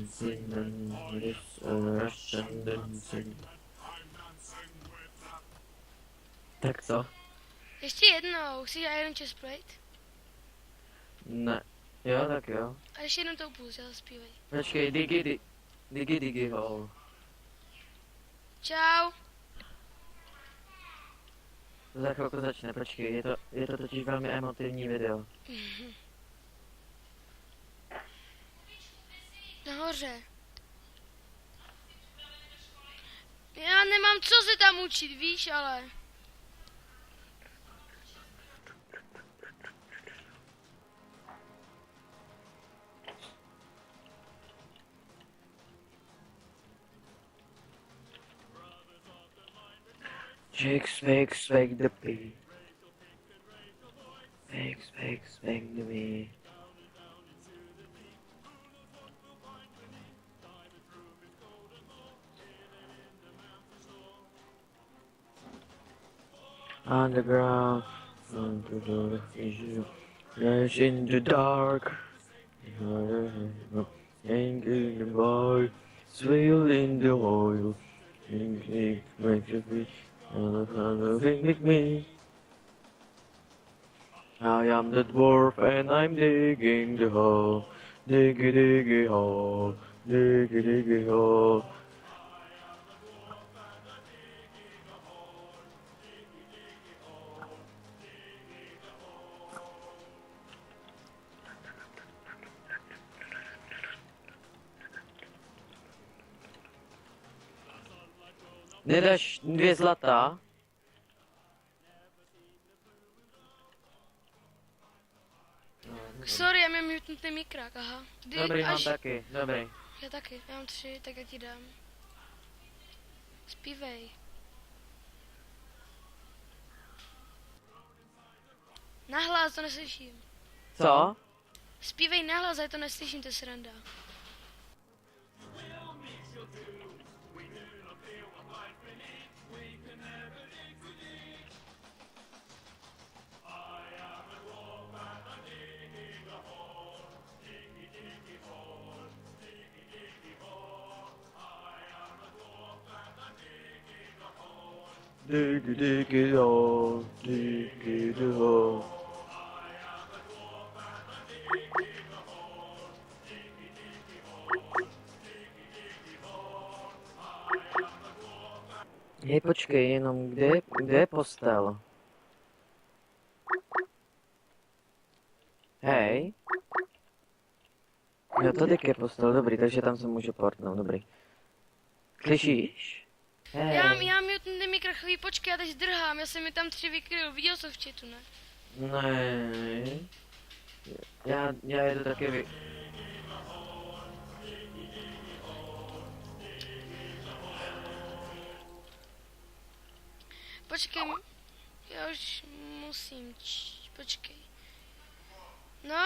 dancing on this Russian dancing. Tak co? Ještě jednou, chci Iron Chestplate? Ne. Jo, tak jo. A ještě jednou to pust, já zaspívej. Počkej, digi hole. Čau. To za chvilku začne, počkej, je to totiž velmi emotivní video. Nahoře. Já nemám co se tam učit, víš, ale... Shake, the beat. Shake the beat. Underground, under the vision, flash in the dark. Angry the boy, swirl in the oil. Make a beat, and with me. I am the dwarf and I'm digging the hole. Diggy hole, diggy hole. Nedáš 2 zlata? Sorry, já mám mutnutý mikrák, aha. Dobrý, mám taky, dobrý. Já taky, já mám 3, tak já ti dám. Zpívej. Nahlas, to neslyším. Co? Zpívej nahlas, já to neslyším, to je sranda. Diggy hole, diggy hole. Hej, počkej, jenom kde je postel? Hej. Jo, tady je postel, dobrý, takže tam se můžu portnout, dobrý. Slyšíš? Hej. Já mám mutnutý mikrák, chvíli, počkej, já teď zdrhám, já jsem mi tam 3 vykryl, viděl jsi v chatu, ne? Ne. Já jedu taky Počkej, já už musím, počkej. No?